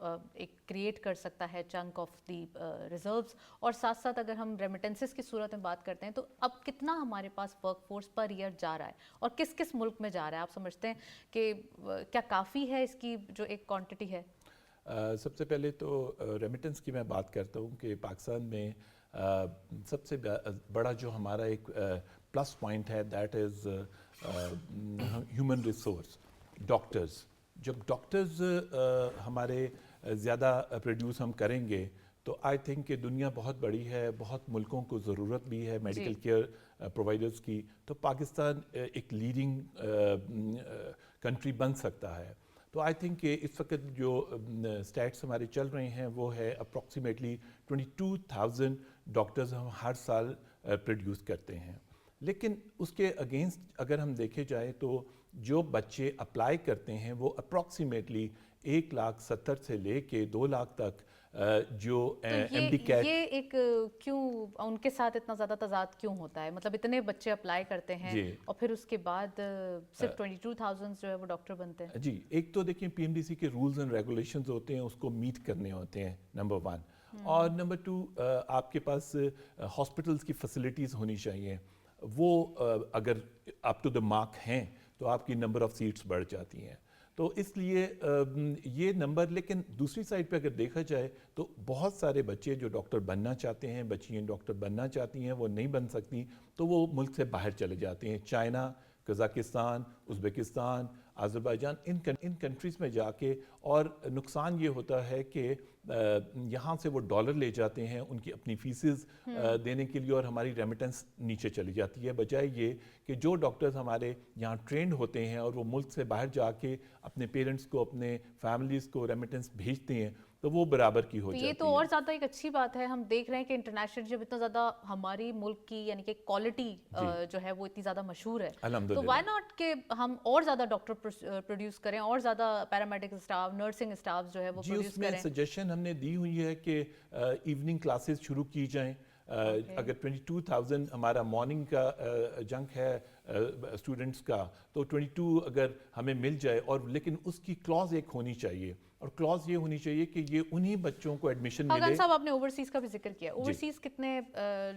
ایک کریٹ کر سکتا ہے چنک آف دی ریزروز، اور ساتھ ساتھ اگر ہم ریمیٹنسز کی صورت میں بات کرتے ہیں تو اب کتنا ہمارے پاس ورک فورس پر ایئر جا رہا ہے اور کس کس ملک میں جا رہا ہے؟ آپ سمجھتے ہیں کہ کیا کافی ہے اس کی جو ایک کوانٹٹی ہے؟ سب سے پہلے تو ریمیٹنس کی میں بات کرتا ہوں کہ پاکستان میں سب سے بڑا جو ہمارا ایک پلس پوائنٹ ہے that is human resource, doctors. جب ڈاکٹرز ہمارے زیادہ پروڈیوس ہم کریں گے تو آئی تھنک کہ دنیا بہت بڑی ہے، بہت ملکوں کو ضرورت بھی ہے میڈیکل کیئر پرووائڈرز کی، تو پاکستان ایک لیڈنگ کنٹری بن سکتا ہے. تو آئی تھنک کہ اس وقت جو اسٹیٹس ہمارے چل رہے ہیں وہ ہے اپروکسیمیٹلی 22,000 ڈاکٹرز ہم ہر سال پروڈیوس کرتے ہیں. لیکن اس کے اگینسٹ اگر ہم دیکھے جائے تو جو بچے اپلائی کرتے ہیں وہ اپروکسیمیٹلی 1,70,000 سے لے کے 2 لاکھ تک جو ایم ڈی کیٹ. یہ ایک کیوں ان کے ساتھ اتنا زیادہ تضاد کیوں ہوتا ہے؟ مطلب اتنے بچے اپلائی کرتے ہیں اور پھر اس کے بعد صرف 22,000 جو ہے وہ ڈاکٹر بنتے ہیں. جی ایک تو دیکھیں پی ایم ڈی سی کے رولز اینڈ ریگولیشنز ہوتے ہیں، اس کو میٹ کرنے ہوتے ہیں نمبر 1، اور نمبر 2 آپ کے پاس ہاسپٹلس کی فیسلٹیز ہونی چاہیے، وہ اگر اپ ٹو دا مارک ہیں تو آپ کی نمبر آف سیٹس بڑھ جاتی ہیں. تو اس لیے یہ نمبر، لیکن دوسری سائڈ پہ اگر دیکھا جائے تو بہت سارے بچے جو ڈاکٹر بننا چاہتے ہیں، بچیاں ڈاکٹر بننا چاہتی ہیں، وہ نہیں بن سکتی تو وہ ملک سے باہر چلے جاتے ہیں. چائنا، قزاقستان، ازبکستان، آذربائیجان، ان کنٹریز میں جا کے، اور نقصان یہ ہوتا ہے کہ یہاں سے وہ ڈالر لے جاتے ہیں ان کی اپنی فیسز دینے کے لیے، اور ہماری ریمیٹنس نیچے چلی جاتی ہے، بجائے یہ کہ جو ڈاکٹرز ہمارے یہاں ٹرینڈ ہوتے ہیں اور وہ ملک سے باہر جا کے اپنے پیرنٹس کو، اپنے فیملیز کو ریمیٹنس بھیجتے ہیں تو وہ برابر کی ہو جاتی ہے. یہ تو اور زیادہ ایک اچھی بات ہے. ہم دیکھ رہے ہیں کہ انٹرنیشنل جب اتنا زیادہ ہماری ملک کی یعنی کہ کوالٹی جو ہے وہ اتنی زیادہ مشہور ہے، تو وائی ناٹ کہ ہم اور زیادہ ڈاکٹر پروڈیوس کریں، اور زیادہ پیرامیڈیکل اسٹاف، نرسنگ اسٹاف جو ہے وہ پروڈیوس کریں. اس میں سجیشن ہم نے دی ہوئی ہے کہ ایوننگ کلاسز شروع کی جائیں. اگر 22,000 ہمارا مارننگ کا جنک ہے اسٹوڈنٹس کا، تو 22 اگر ہمیں مل جائے، اور لیکن اس کی کلاز ایک ہونی چاہیے، اور کلاز یہ ہونی چاہیے کہ یہ انہی بچوں کو ایڈمیشن ملے. خاقان صاحب آپ نے اوورسیز کا بھی ذکر کیا. اوورسیز کتنے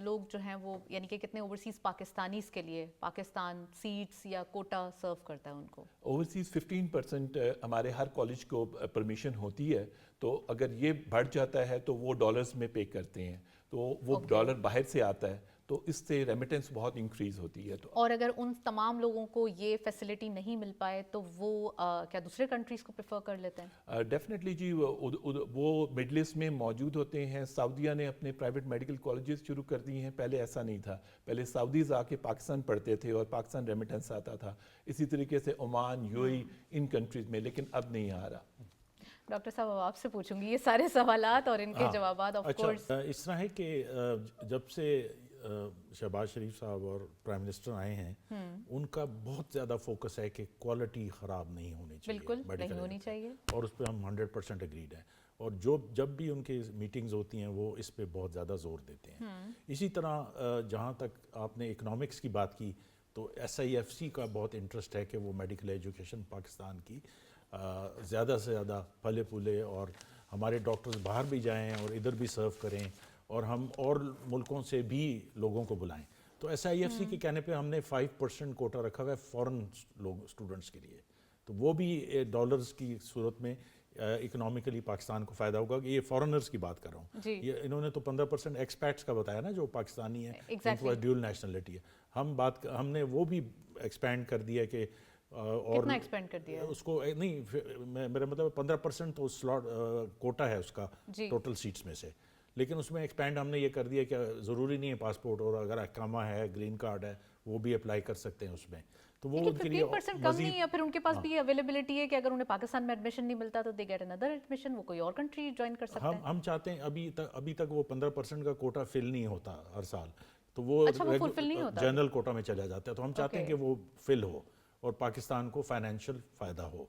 لوگ جو ہیں وہ یعنی کہ کتنے اوورسیز پاکستانیز کے لیے پاکستان سیٹس یا کوٹا سرو کرتا ہے ان کو؟ اوورسیز 15% ہمارے ہر کالج کو پرمیشن ہوتی ہے، تو اگر یہ بڑھ جاتا ہے تو وہ ڈالرز میں پے کرتے ہیں، تو وہ ڈالر باہر سے آتا ہے، تو اس سے ریمیٹنس بہت انکریز ہوتی ہے. اور اگر ان تمام لوگوں کو یہ فیسلٹی نہیں مل پائے تو وہ کیا دوسرے کنٹریز کو پریفر کر لیتے ہیں؟ ڈیفینیٹلی جی، وہ مڈل ایسٹ میں موجود ہوتے ہیں. سعودیہ نے اپنے پرائیویٹ میڈیکل کالجز شروع کر دی ہیں، پہلے ایسا نہیں تھا. پہلے سعودیز آ کے پاکستان پڑھتے تھے اور پاکستان ریمیٹنس آتا تھا. اسی طریقے سے Oman, you a E, in countries میں، لیکن اب نہیں آ رہا. ڈاکٹر صاحب اب آپ سے پوچھوں گی یہ سارے سوالات اور ان کے جوابات. آف کورس اس طرح ہے کہ جب سے شہباز شریف صاحب اور پرائم منسٹر آئے ہیں، ان کا بہت زیادہ فوکس ہے کہ کوالٹی خراب نہیں ہونی چاہیے، بالکل نہیں ہونی چاہیے، اور اس پہ ہم 100% اگریڈ ہیں. اور جب بھی ان کی میٹنگز ہوتی ہیں وہ اس پہ بہت زیادہ زور دیتے ہیں. اسی طرح جہاں تک آپ نے اکنامکس کی بات کی تو SIFC کا بہت انٹرسٹ ہے کہ وہ میڈیکل ایجوکیشن پاکستان کی زیادہ سے زیادہ پھلے پھولے، اور ہمارے ڈاکٹرز باہر بھی جائیں اور ادھر بھی سرو کریں، اور ہم اور ملکوں سے بھی لوگوں کو بلائیں. تو SIFC کے کہنے پہ ہم نے 5% کوٹا رکھا ہوا ہے فورن لوگ اسٹوڈنٹس کے لیے. تو وہ بھی ڈالرز کی صورت میں اکنامیکلی پاکستان کو فائدہ ہوگا. یہ فورنرز کی بات کر رہا ہوں. یہ انہوں نے تو 15% ایکسپیٹس کا بتایا نا، جو پاکستانی ہیں ان کے پاس ڈیول نیشنلٹی ہے. ہم نے وہ بھی ایکسپینڈ کر دیا کہ اور کتنا ایکسپینڈ کر دیا اس کو نہیں، میرا مطلب 15% تو سلاٹ کوٹا ہے اس کا ٹوٹل سیٹس میں سے. لیکن اس میں ایکسپینڈ ہم نے یہ کر دیا کہ ضروری نہیں ہے پاسپورٹ، اور اگر اقامہ ہے، گرین کارڈ ہے، وہ بھی اپلائی کر سکتے ہیں اس میں. تو وہ ان کے لیے 15% کم نہیں ہے. پھر ان کے پاس بھی اویلیبلٹی ہے کہ اگر انہیں پاکستان میں ایڈمیشن نہیں ملتا تو دے گیٹ انادر ایڈمیشن، وہ کوئی اور کنٹری جوائن کر سکتے ہیں. ہم چاہتے ہیں ابھی تک وہ 15% کا کوٹا فل نہیں ہوتا ہر سال، تو وہ جنرل کوٹا میں چلا جاتا ہے. تو ہم چاہتے ہیں کہ وہ فل ہو اور پاکستان کو فائنینشیل فائدہ ہو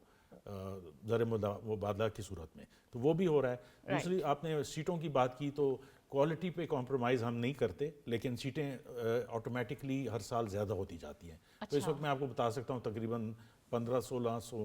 زر مبادلہ کی صورت میں. تو وہ بھی ہو رہا ہے. دوسری آپ نے سیٹوں کی بات کی، تو کوالٹی پہ کمپرومائز ہم نہیں کرتے، لیکن سیٹیں آٹومیٹکلی ہر سال زیادہ ہوتی جاتی ہیں. تو اس وقت میں آپ کو بتا سکتا ہوں تقریباً 1500-1600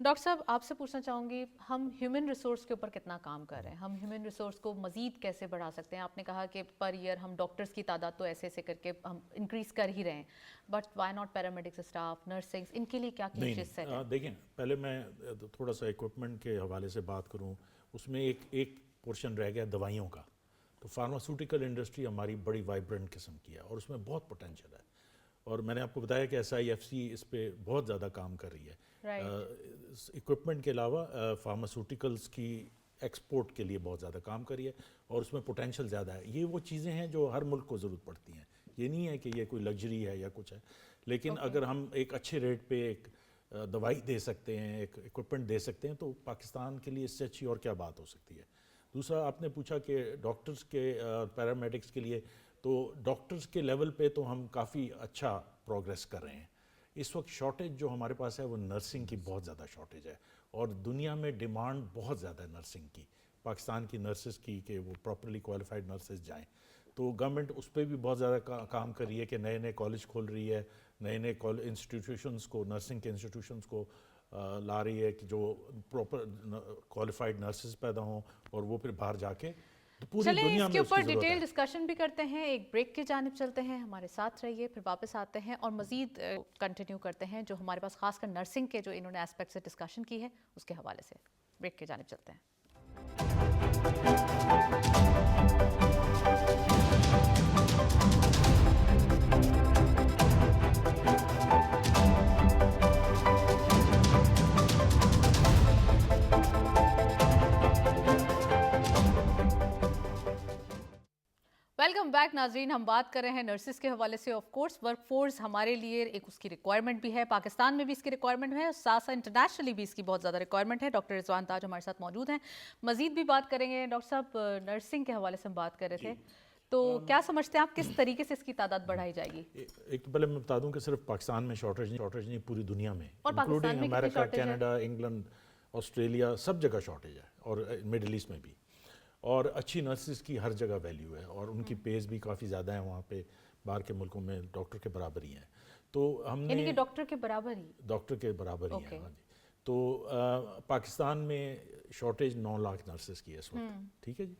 ڈاکٹر صاحب آپ سے پوچھنا چاہوں گی ہم ہیومن ریسورس کے اوپر کتنا کام کر رہے ہیں, ہم ہیومن ریسورس کو مزید کیسے بڑھا سکتے ہیں؟ آپ نے کہا کہ پر ایئر ہم ڈاکٹرس کی تعداد تو ایسے ایسے کر کے ہم انکریز کر ہی رہے ہیں, but why not paramedics staff, nursing, ان کے لیے کیا کوشش ہے؟ دیکھیں پہلے میں تھوڑا سا ایکوپمنٹ کے حوالے سے بات کروں, اس میں ایک پورشن رہ گیا دوائیوں کا. تو فارماسیوٹیکل انڈسٹری ہماری بڑی وائبرنٹ قسم کی ہے اور اس میں بہت پوٹینشیل ہے, اور میں نے آپ کو بتایا کہ SIFC اس پہ بہت زیادہ کام کر رہی ہے. ایکوپمنٹ کے علاوہ فارماسیوٹیکلز کی ایکسپورٹ کے لیے بہت زیادہ کام کر رہی ہے اور اس میں پوٹینشیل زیادہ ہے. یہ وہ چیزیں ہیں جو ہر ملک کو ضرورت پڑتی ہیں, یہ نہیں ہے کہ یہ کوئی لگژری ہے یا کچھ ہے, لیکن اگر ہم ایک اچھے ریٹ پہ ایک دوائی دے سکتے ہیں, ایک ایکوپمنٹ دے سکتے ہیں, تو پاکستان کے لیے اس سے اچھی اور کیا بات ہو سکتی ہے. دوسرا آپ نے پوچھا کہ ڈاکٹرز کے پیرامیڈکس کے لیے, تو ڈاکٹرز کے لیول پہ تو ہم کافی اچھا پروگریس کر رہے ہیں. اس وقت شارٹیج جو ہمارے پاس ہے وہ نرسنگ کی بہت زیادہ شارٹیج ہے, اور دنیا میں ڈیمانڈ بہت زیادہ ہے نرسنگ کی, پاکستان کی نرسز کی, کہ وہ پراپرلی کوالیفائڈ نرسز جائیں. تو گورنمنٹ اس پہ بھی بہت زیادہ کام کر رہی ہے کہ نئے نئے کالج کھول رہی ہے, نئے نئے انسٹیٹیوشنس کو, نرسنگ کے انسٹیٹیوشنس کو لا رہی ہے کہ جو پراپر کوالیفائڈ نرسز پیدا ہوں, اور وہ پھر باہر جا کے پوری چلیں دنیا اس کے میں اوپر ڈیٹیل ڈسکشن بھی کرتے ہیں, ایک بریک کی جانب چلتے ہیں, ہمارے ساتھ رہیے, پھر واپس آتے ہیں اور مزید کنٹینیو کرتے ہیں جو ہمارے پاس خاص کر نرسنگ کے جو انہوں نے اسپیکٹ سے ڈسکشن کی ہے اس کے حوالے سے. بریک کی جانب چلتے ہیں. ویلکم بیک ناظرین, ہم بات کر رہے ہیں نرسز کے حوالے سے. آف کورس ورک فورس ہمارے لیے ایک اس کی ریکوائرمنٹ بھی ہے, پاکستان میں بھی اس کی ریکوائرمنٹ ہے, ساتھ ساتھ انٹرنیشنلی بھی اس کی بہت زیادہ ریکوائرمنٹ ہے. ڈاکٹر رضوان تاج ہمارے ساتھ موجود ہیں, مزید بھی بات کریں گے. ڈاکٹر صاحب نرسنگ کے حوالے سے ہم بات کر رہے تھے, تو کیا سمجھتے ہیں آپ کس طریقے سے اس کی تعداد بڑھائی جائے گی؟ ایک تو پہلے میں بتا دوں کہ صرف پاکستان میں شارٹیج نہیں, پوری دنیا میں, اور پاکستان میں کتنی امریکہ, کینیڈا, انگلینڈ, آسٹریلیا, سب جگہ شارٹیج ہے, اور مڈل ایسٹ میں بھی. اور اچھی نرسز کی ہر جگہ ویلیو ہے, اور ان کی پیز بھی کافی زیادہ ہیں وہاں پہ, باہر کے ملکوں میں ڈاکٹر کے برابر ہی ہیں. تو ہم نے یعنی کہ ڈاکٹر کے برابر ہی, ڈاکٹر کے برابر ہی ہیں. ہاں جی. تو پاکستان میں شارٹیج 9 لاکھ نرسز کی ہے اس وقت, ٹھیک ہے جی.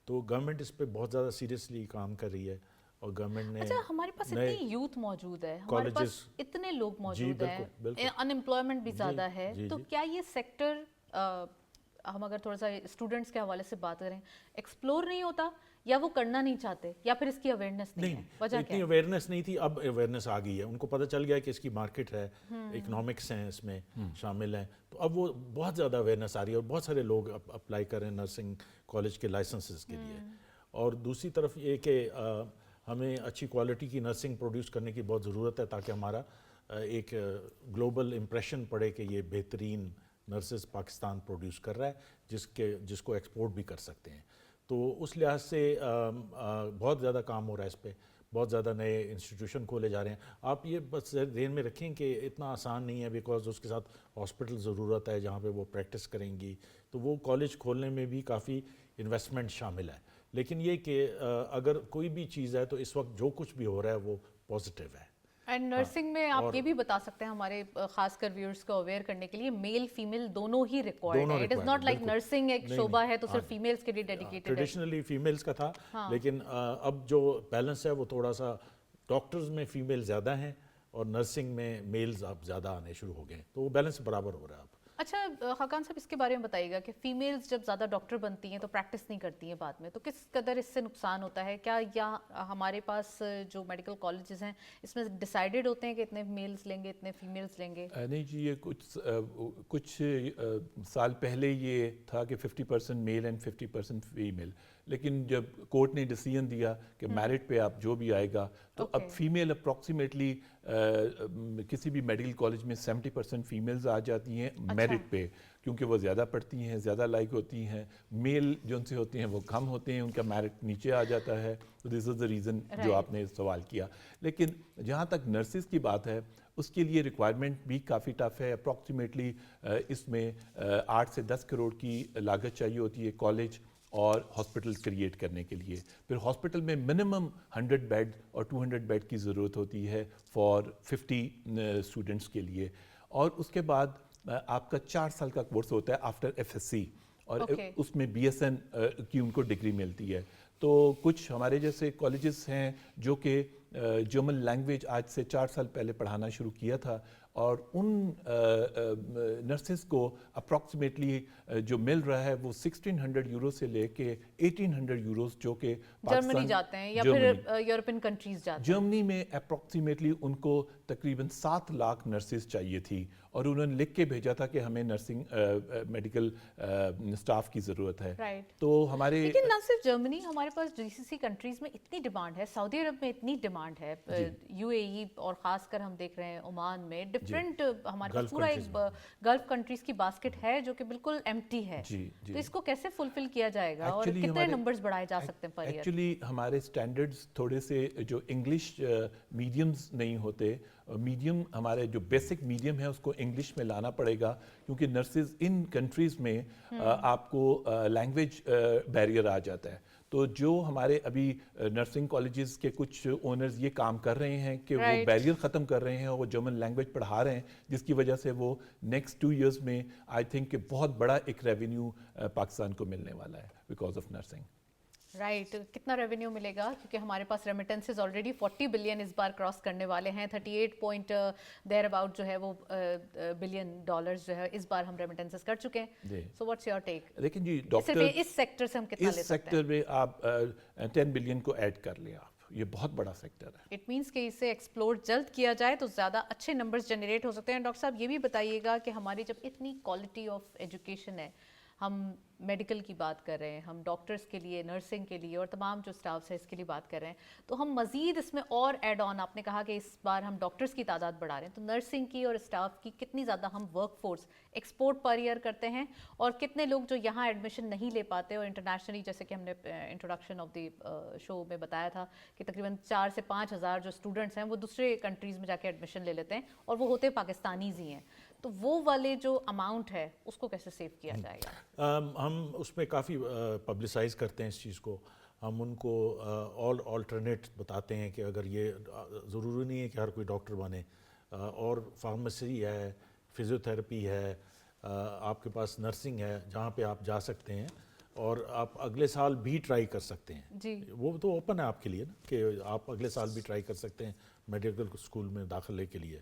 تو گورنمنٹ اس پہ بہت زیادہ سیریسلی کام کر رہی ہے, اور گورنمنٹ نے اچھا ہمارے پاس اتنی یوتھ موجود ہے, ہمارے پاس اتنے لوگ موجود ہیں, ان امپلائمنٹ بھی زیادہ ہے, تو کیا یہ سیکٹر ہم اگر تھوڑا سا اسٹوڈنٹس کے حوالے سے بات کریں, ایکسپلور نہیں ہوتا, یا وہ کرنا نہیں چاہتے, یا پھر اس کی اویئرنیس نہیں ہے؟ وجہ اتنی اویئرنیس نہیں تھی, اب اویئرنیس آ گئی ہے, ان کو پتہ چل گیا کہ اس کی مارکیٹ ہے, اکنامکس ہیں اس میں شامل ہیں, تو اب وہ بہت زیادہ اویئرنیس آ رہی ہے, اور بہت سارے لوگ اپلائی کر رہے ہیں نرسنگ کالج کے لائسنسز کے لیے. اور دوسری طرف یہ کہ ہمیں اچھی کوالٹی کی نرسنگ پروڈیوس کرنے کی بہت ضرورت ہے, تاکہ ہمارا ایک گلوبل امپریشن پڑے کہ یہ بہترین نرسز پاکستان پروڈیوس کر رہا ہے, جس کو ایکسپورٹ بھی کر سکتے ہیں. تو اس لحاظ سے بہت زیادہ کام ہو رہا ہے اس پہ, بہت زیادہ نئے انسٹیٹیوشن کھولے جا رہے ہیں. آپ یہ بس ذہن میں رکھیں کہ اتنا آسان نہیں ہے, بیکاز اس کے ساتھ ہاسپٹل ضرورت ہے جہاں پہ وہ پریکٹس کریں گی, تو وہ کالج کھولنے میں بھی کافی انویسٹمنٹ شامل ہے. لیکن یہ کہ اگر کوئی بھی چیز ہے تو اس وقت جو کچھ بھی ہو رہا ہے وہ پازیٹیو ہے. اینڈ نرسنگ میں آپ یہ بھی بتا سکتے ہیں ہمارے خاص کر ویورز کو اویئر کرنے کے لیے, میل فیمیل دونوں ہی ریکوائرڈ ہے. It is not like nursing ایک شعبہ ہے تو صرف فیمیلز کے لیے ڈیڈیکیٹڈ ہے. ٹریڈیشنلی فیمیلز کا تھا, لیکن اب جو بیلنس ہے وہ تھوڑا سا, ڈاکٹرز میں فیمیل زیادہ ہیں اور نرسنگ میں میلز اب زیادہ آنے شروع ہو گئے ہیں, تو وہ بیلنس برابر ہو رہا ہے اب. اچھا خاقان صاحب, اس کے بارے میں بتائیے گا کہ فیمیلز جب زیادہ ڈاکٹر بنتی ہیں تو پریکٹس نہیں کرتی ہیں بعد میں, تو کس قدر اس سے نقصان ہوتا ہے؟ کیا یا ہمارے پاس جو میڈیکل کالجز ہیں اس میں ڈیسائیڈڈ ہوتے ہیں کہ اتنے میلز لیں گے, اتنے فیمیلز لیں گے؟ نہیں جی, یہ کچھ سال پہلے یہ تھا کہ 50% میل اینڈ 50% فیمیل, لیکن جب کورٹ نے ڈیسیژن دیا کہ میرٹ پہ آپ جو بھی آئے گا, تو اب فیمیل اپروکسیمیٹلی کسی بھی میڈیکل کالج میں 70% فیمیلز آ جاتی ہیں میرٹ پہ, کیونکہ وہ زیادہ پڑھتی ہیں, زیادہ لائق ہوتی ہیں. میل جو ان سے ہوتے ہیں وہ کم ہوتے ہیں, ان کا میرٹ نیچے آ جاتا ہے. تو دس از دا ریزن جو آپ نے سوال کیا. لیکن جہاں تک نرسز کی بات ہے, اس کے لیے ریکوائرمنٹ بھی کافی ٹف ہے. اپروکسیمیٹلی اس میں 8 سے 10 کروڑ کی لاگت چاہیے ہوتی ہے کالج اور ہاسپٹل کریٹ کرنے کے لیے. پھر ہاسپٹل میں منیمم 100 بیڈ اور 200 بیڈ کی ضرورت ہوتی ہے فار 50 اسٹوڈنٹس کے لیے. اور اس کے بعد آپ کا 4 سال کا کورس ہوتا ہے آفٹر FSC, اور Okay. اس میں BSN کی ان کو ڈگری ملتی ہے. تو کچھ ہمارے جیسے کالجز ہیں جو کہ جرمن لینگویج آج سے 4 سال پہلے پڑھانا شروع کیا تھا, اور ان نرسز کو اپروکسیمیٹلی جو مل رہا ہے وہ 1600 یورو سے لے کے 1800 یوروز, جو کہ جرمنی جاتے ہیں یا پھر یورپین کنٹریز جاتے ہیں. جرمنی میں اپروکسیمیٹلی ان کو تقریباً 7 لاکھ نرسز چاہیے تھی, اور انہوں نے لکھ کے بھیجا تھا کہ ہمیں نرسنگ میڈیکل سٹاف کی ضرورت ہے. تو ہمارے لیکن نہ صرف جرمنی, ہمارے پاس GCC کنٹریز میں اتنی ڈیمانڈ ہے, سعودی عرب میں اتنی ڈیمانڈ ہے, UAE اور خاص کر ہم دیکھ رہے ہیں عمان میں ڈفرینٹ, ہمارے پاس پورا ایک گلف کنٹریز کی باسکٹ ہے جو کہ بالکل ایمٹی ہے. تو اس کو کیسے فلفل کیا جائے گا اور کتنے نمبرز بڑھائے جا سکتے ہیں پر ایئر؟ ایکچولی ہمارے اسٹینڈرڈز تھوڑے سے جو انگلش میڈیمز نہیں ہوتے, میڈیم ہمارے جو بیسک میڈیم ہے اس کو انگلش میں لانا پڑے گا, کیونکہ نرسز ان کنٹریز میں آپ کو لینگویج بیریئر آ جاتا ہے. تو جو ہمارے ابھی نرسنگ کالجز کے کچھ اونرز یہ کام کر رہے ہیں کہ وہ بیریئر ختم کر رہے ہیں, وہ جرمن لینگویج پڑھا رہے ہیں, جس کی وجہ سے وہ نیکسٹ 2 ایئرز میں آئی تھنک کہ بہت بڑا ایک ریونیو پاکستان کو ملنے والا ہے بیکاز آف نرسنگ. رائٹ, کتنا ریونیو ملے گا؟ کیونکہ ہمارے پاس ریمیٹنسز آلریڈی 40 بلین اس بار کراس کرنے والے ہیں, 38 پوائنٹ دیر اباؤٹ جو ہے وہ بلین ڈالرز جو ہے اس بار ہم ریمیٹنسز کر چکے ہیں. So what's your take? لیکن جی صرف ڈاکٹر اس سیکٹر سے ہم کتنا لے اس سکتے ہیں؟ سیکٹر میں آپ 10 بلین کو ایڈ کر لیں, آپ یہ بہت بڑا سیکٹر ہے. اٹ مینس کہ اسے ایکسپلور جلد کیا جائے تو زیادہ اچھے نمبرز جنریٹ ہو سکتے ہیں. ڈاکٹر صاحب یہ بھی بتائیے گا کہ ہماری جب اتنی کوالٹی آف ایجوکیشن ہے, ہم میڈیکل کی بات کر رہے ہیں, ہم ڈاکٹرز کے لیے, نرسنگ کے لیے اور تمام جو اسٹافس ہے اس کے لیے بات کر رہے ہیں, تو ہم مزید اس میں اور ایڈ آن, آپ نے کہا کہ اس بار ہم ڈاکٹرز کی تعداد بڑھا رہے ہیں, تو نرسنگ کی اور اسٹاف کی کتنی زیادہ ہم ورک فورس ایکسپورٹ پر ایئر کرتے ہیں, اور کتنے لوگ جو یہاں ایڈمیشن نہیں لے پاتے اور انٹرنیشنلی, جیسے کہ ہم نے انٹروڈکشن آف دی شو میں بتایا تھا کہ تقریباً 4 سے 5 ہزار جو اسٹوڈنٹس ہیں وہ دوسرے کنٹریز میں جا کے ایڈمیشن لے لیتے ہیں اور وہ ہوتے پاکستانیز ہی ہیں, تو وہ والے جو اماؤنٹ ہے اس کو کیسے سیو کیا جائے گا؟ ہم اس میں کافی پبلسائز کرتے ہیں اس چیز کو. ہم ان کو آلٹرنیٹ بتاتے ہیں کہ اگر یہ ضروری نہیں ہے کہ ہر کوئی ڈاکٹر بنے, اور فارمیسی ہے, فزیوتھیراپی ہے, آپ کے پاس نرسنگ ہے جہاں پہ آپ جا سکتے ہیں اور آپ اگلے سال بھی ٹرائی کر سکتے ہیں. جی وہ تو اوپن ہے آپ کے لیے نا, کہ آپ اگلے سال بھی ٹرائی کر سکتے ہیں میڈیکل اسکول میں داخلے کے لیے.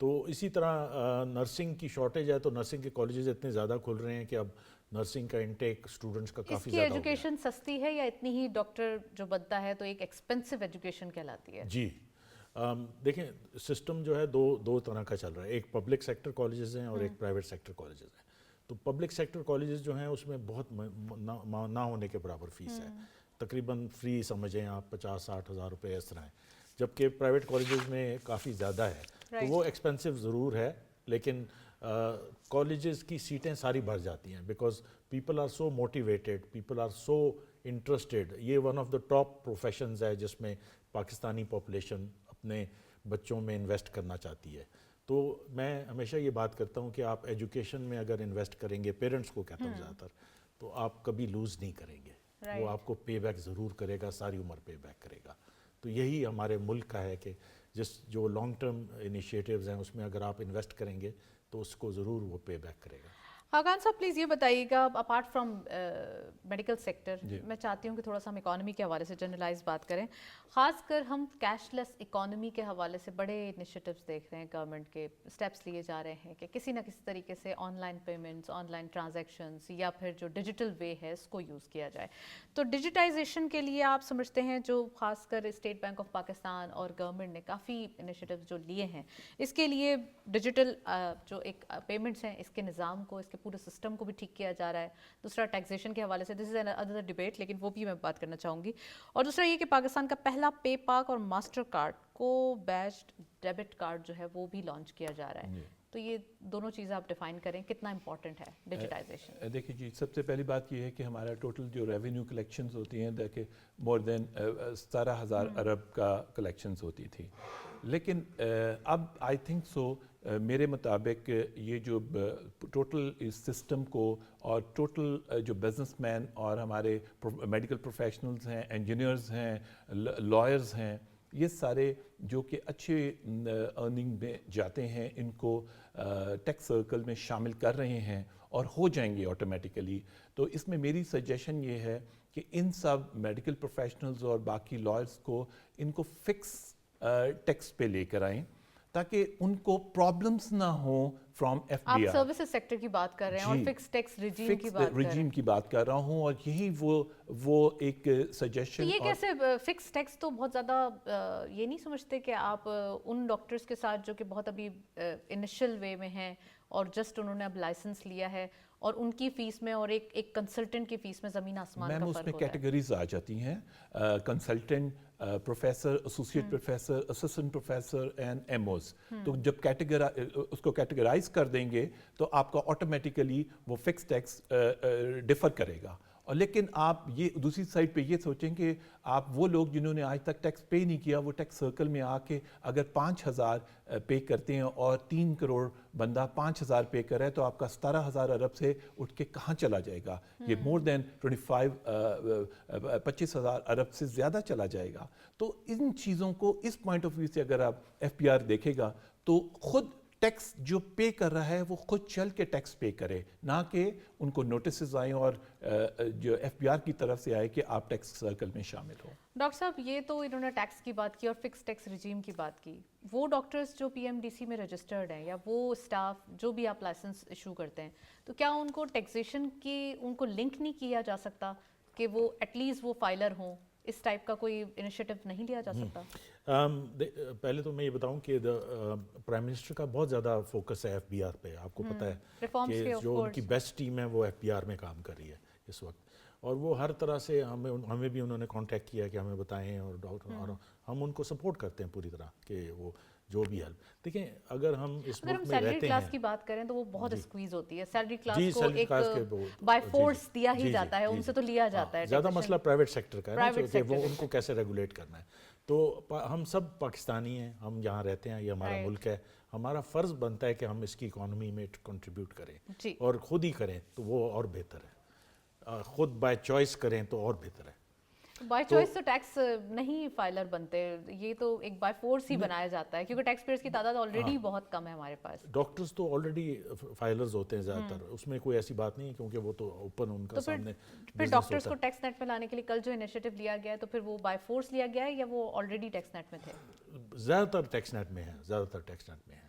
تو اسی طرح نرسنگ کی شارٹیج ہے, تو نرسنگ کے کالجز اتنے زیادہ کھل رہے ہیں کہ اب نرسنگ کا انٹیک اسٹوڈنٹس کا کافی زیادہ ہو گیا. ایجوکیشن سستی ہے یا اتنی ہی ڈاکٹر جو بنتا ہے تو ایک ایکسپینسو ایجوکیشن کہلاتی ہے؟ جی دیکھیں, سسٹم جو ہے دو طرح کا چل رہا ہے. ایک پبلک سیکٹر کالجز ہیں اور ایک پرائیویٹ سیکٹر کالجز ہیں. تو پبلک سیکٹر کالجز جو ہیں اس میں بہت نہ ہونے کے برابر فیس ہے, تقریباً فری سمجھیں آپ 50-60 ہزار روپے اس طرح ہیں, جبکہ پرائیویٹ کالجز میں کافی زیادہ ہے. تو وہ ایکسپینسو ضرور ہے, لیکن کالجز کی سیٹیں ساری بھر جاتی ہیں because people are so motivated, people are so interested. یہ one of the top professions ہے جس میں پاکستانی پاپولیشن اپنے بچوں میں انویسٹ کرنا چاہتی ہے. تو میں ہمیشہ یہ بات کرتا ہوں کہ آپ ایجوکیشن میں اگر انویسٹ کریں گے, پیرنٹس کو کہتا ہوں زیادہ تر, تو آپ کبھی لوز نہیں کریں گے. وہ آپ کو پے بیک ضرور کرے گا, ساری عمر پے بیک کرے گا. تو یہی ہمارے ملک کا ہے کہ جو لانگ ٹرم انیشیٹیوز ہیں اس میں اگر آپ انویسٹ کریں گے تو اس کو ضرور وہ پے بیک کرے گا. خاقان صاحب پلیز یہ بتائیے گا, اپارٹ فرام میڈیکل سیکٹر, میں چاہتی ہوں کہ تھوڑا سا ہم اکانومی کے حوالے سے جنرلائز بات کریں. خاص کر ہم کیش لیس اکانومی کے حوالے سے بڑے انیشیٹیوز دیکھ رہے ہیں, گورنمنٹ کے اسٹیپس لیے جا رہے ہیں کہ کسی نہ کسی طریقے سے on line payments, on line transactions یا پھر جو ڈیجیٹل وے ہے اس کو یوز کیا جائے. تو ڈیجیٹائزیشن کے لیے آپ سمجھتے ہیں جو خاص کر اسٹیٹ بینک آف پاکستان اور گورنمنٹ نے کافی انیشیٹیوز جو لیے ہیں, اس کے لیے ڈیجیٹل جو ایک پیمنٹس ہیں اس کے نظام کو, اس کے پورے سسٹم کو بھی ٹھیک کیا جا رہا ہے. دوسرا ٹیکسیشن کے حوالے سے, دس از ادر ڈیبیٹ, لیکن وہ بھی میں بات کرنا چاہوں گی. اور دوسرا یہ کہ پاکستان کا پہلا پے پاک اور ماسٹر کارڈ کو بیچڈ ڈیبٹ کارڈ جو ہے وہ بھی لانچ کیا جا رہا ہے. تو یہ دونوں چیزیں آپ ڈیفائن کریں, کتنا امپورٹنٹ ہے ڈیجیٹائزیشن؟ دیکھیے جی, سب سے پہلی بات یہ ہے کہ ہمارا ٹوٹل جو ریونیو کلیکشنز ہوتی ہیں, دیکھیں مور دین 17,000 ارب کا کلیکشنز ہوتی تھی. لیکن اب آئی تھنک سو میرے مطابق یہ جو ٹوٹل اس سسٹم کو اور ٹوٹل جو بزنس مین اور ہمارے میڈیکل پروفیشنلز ہیں, انجینئرز ہیں, لائرز ہیں, یہ سارے جو کہ اچھے ارننگ میں جاتے ہیں ان کو ٹیکس سرکل میں شامل کر رہے ہیں اور ہو جائیں گے آٹومیٹیکلی. تو اس میں میری سجیشن یہ ہے کہ ان سب میڈیکل پروفیشنلز اور باقی لائرز کو ان کو فکس ٹیکس پہ لے کر آئیں تاکہ ان کو پرابلمز نہ ہوں فرام ایف آپ بی آر. سروسز سیکٹر کی بات کر رہے ہیں اور فکس ٹیکس ریجیم کی بات کر رہے ہیں. رجیم کی بات کر رہا ہوں اور یہی وہ ایک سجیشن. یہ کیسے فکس ٹیکس تو بہت زیادہ یہ نہیں سمجھتے کہ آپ ان ڈاکٹرز کے ساتھ جو کہ بہت ابھی انیشل وے میں ہیں اور جسٹ انہوں نے اب لائسنس لیا ہے اور ان کی فیس میں اور ایک کنسلٹنٹ کی فیس میں زمین آسمان کا فرق ہوتا ہے. میم اس میں کیٹیگریز آ جاتی ہیں, consultant, professor, associate professor, assistant professor and M Os. تو جب اس کو کیٹیگرائز کر دیں گے تو آپ کا آٹومیٹیکلی وہ فکس ٹیکس ڈفر کرے گا. اور لیکن آپ یہ دوسری سائڈ پہ یہ سوچیں کہ آپ وہ لوگ جنہوں نے آج تک ٹیکس پے نہیں کیا وہ ٹیکس سرکل میں آ کے اگر 5,000 پے کرتے ہیں اور 3 کروڑ بندہ 5,000 پے کر رہا ہے تو آپ کا 17,000 ارب سے اٹھ کے کہاں چلا جائے گا؟ یہ مور دین 25,000 ارب سے زیادہ چلا جائے گا. تو ان چیزوں کو اس پوائنٹ آف ویو سے اگر آپ ایف پی آر دیکھے گا تو خود ٹیکس جو پے کر رہا ہے وہ خود چل کے ٹیکس پے کرے, نہ کہ ان کو نوٹسز آئیں اور جو ایف بی آر کی طرف سے آئے کہ آپ ٹیکس سرکل میں شامل ہو. ڈاکٹر صاحب یہ تو انہوں نے ٹیکس کی بات کی اور فکس ٹیکس رجیم کی بات کی. وہ ڈاکٹرز جو پی ایم ڈی سی میں رجسٹرڈ ہیں یا وہ اسٹاف جو بھی آپ لائسنس ایشو کرتے ہیں, تو کیا ان کو ٹیکسیشن کی ان کو لنک نہیں کیا جا سکتا کہ وہ ایٹ لیسٹ وہ فائلر ہوں؟ اس ٹائپ کا کوئی انیشیٹو نہیں لیا جا سکتا؟ پہلے تو میں یہ بتاؤں کہ پرائم منسٹر کا بہت زیادہ فوکس ہے ایف بی آر پہ. آپ کو پتہ ہے کہ جو ان کی بیسٹ ٹیم ہے وہ ایف بی آر میں کام کر رہی ہے اس وقت, اور وہ ہر طرح سے ہمیں بھی انہوں نے کانٹیکٹ کیا کہ ہمیں بتائیں, اور ہم ان کو سپورٹ کرتے ہیں پوری طرح کہ وہ جو بھی ہیلپ. دیکھیں اگر ہم اس ملک میں رہتے ہیں, کلاس کی بات کریں تو وہ بہت اسکویز ہوتی ہے. سیلری کلاس جی, کو سیلری ایک کلاس کے بائی فورس دیا ہی جاتا ہے, ان سے تو لیا جاتا ہے. زیادہ مسئلہ پرائیویٹ سیکٹر کا ہے کہ وہ ان کو کیسے ریگولیٹ کرنا ہے. تو ہم سب پاکستانی ہیں, ہم یہاں رہتے ہیں, یہ ہمارا ملک ہے, ہمارا فرض بنتا ہے کہ ہم اس کی اکانومی میں کنٹریبیوٹ کریں, اور خود ہی کریں تو وہ اور بہتر ہے. خود بائی چوائس کریں تو اور بہتر ہے. بائی چوائس تو ٹیکس نہیں فائلر بنتے, یہ تو ایک بائی فورس ہی بنایا جاتا ہے کیونکہ ٹیکس پیئرز کی تعداد آلریڈی بہت کم ہے ہمارے پاس. ڈاکٹرز تو آلریڈی فائلرز ہوتے ہیں زیادہ تر, اس میں کوئی ایسی بات نہیں ہے کیونکہ وہ تو اوپن ان کا سامنے. پھر ڈاکٹرز کو ٹیکس نیٹ میں لانے کے لیے کل جو انیشیٹو لیا گیا ہے تو پھر وہ بائی فورس لیا گیا ہے یا وہ آلریڈی ٹیکس نیٹ میں تھے؟ زیادہ تر ٹیکس نیٹ میں ہیں, زیادہ تر ٹیکس نیٹ میں ہیں.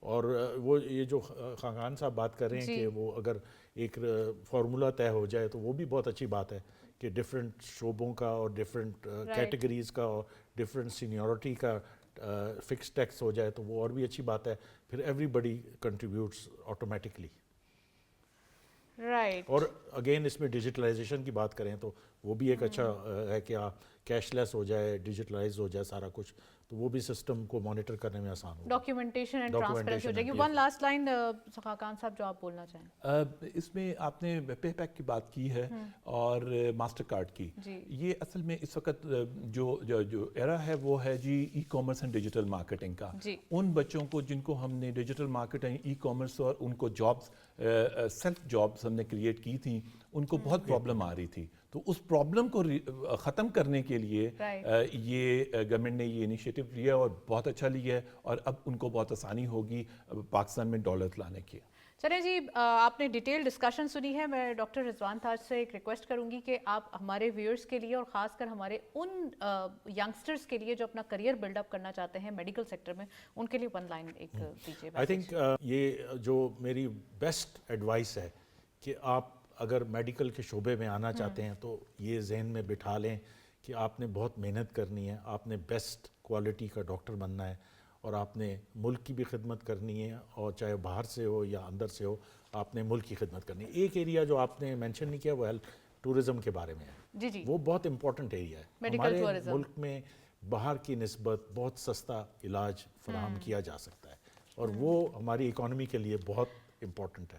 اور وہ یہ جو خاقان صاحب بات کر رہے ہیں کہ وہ اگر ایک فارمولا طے ہو جائے تو وہ بھی بہت اچھی بات ہے کہ ڈفرینٹ شعبوں کا اور ڈفرینٹ کیٹیگریز کا اور ڈفرینٹ سینیورٹی کا فکس ٹیکس ہو جائے تو وہ اور بھی اچھی بات ہے. پھر ایوری بڈی کنٹریبیوٹس آٹومیٹکلی. رائٹ. اور اگین اس میں ڈیجیٹلائزیشن کی بات کریں تو وہ بھی ایک اچھا ہے کہ کیش لیس ہو جائے, ڈیجیٹلائز ہو جائے سارا کچھ, تو وہ بھی سسٹم کو مانیٹر کرنے میں آسان ہو. ڈاکیومنٹیشن اینڈ ٹرانسپیرنسی ہو جائے گی. ون لاسٹ لائن خاقان صاحب جو آپ بولنا چاہیں. اس میں آپ نے پے پیک کی بات کی ہے اور ماسٹر کارڈ کی. یہ اصل میں اس وقت جو ایرا ہے وہ ہے جی e-commerce and digital marketing کا. ان بچوں کو جن کو ہم نے ڈیجیٹل مارکیٹنگ, ای کامرس اور ان کو جابس, سیلف جابس ہم نے کریٹ کی تھیں, ان کو بہت پرابلم آ رہی تھی. تو اس پرابلم کو ختم کرنے کے لیے یہ گورنمنٹ نے یہ انیشیٹو لیا اور بہت اچھا لیا ہے, اور اب ان کو بہت آسانی ہوگی پاکستان میں ڈالر لانے کی. چلیں جی, آپ نے ڈیٹیل ڈسکشن سنی ہے. میں ڈاکٹر رضوان تاج سے ایک ریکویسٹ کروں گی کہ آپ ہمارے ویورز کے لیے اور خاص کر ہمارے ان ینگسٹرز کے لیے جو اپنا کریئر بلڈ اپ کرنا چاہتے ہیں میڈیکل سیکٹر میں, ان کے لیے ون لائن ایک دیجیے. آئی تھنک یہ جو میری بیسٹ ایڈوائس ہے کہ آپ اگر میڈیکل کے شعبے میں آنا چاہتے ہیں تو یہ ذہن میں بٹھا لیں کہ آپ نے بہت محنت کرنی ہے, آپ نے بیسٹ کوالٹی کا ڈاکٹر بننا ہے, اور آپ نے ملک کی بھی خدمت کرنی ہے, اور چاہے باہر سے ہو یا اندر سے ہو آپ نے ملک کی خدمت کرنی ہے. ایک ایریا جو آپ نے مینشن نہیں کیا وہ ٹورزم کے بارے میں ہے. وہ بہت امپورٹنٹ ایریا ہے. ہمارے ملک میں باہر کی نسبت بہت سستا علاج فراہم کیا جا سکتا ہے, اور وہ ہماری اکانومی کے لیے بہت امپورٹنٹ ہے.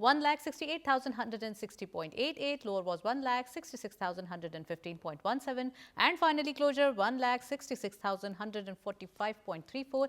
1,68,160.88, lower was 1,66,115.17 and finally closure 1,66,145.34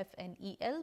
FNEL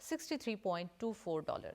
$63.24।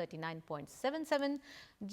39.77।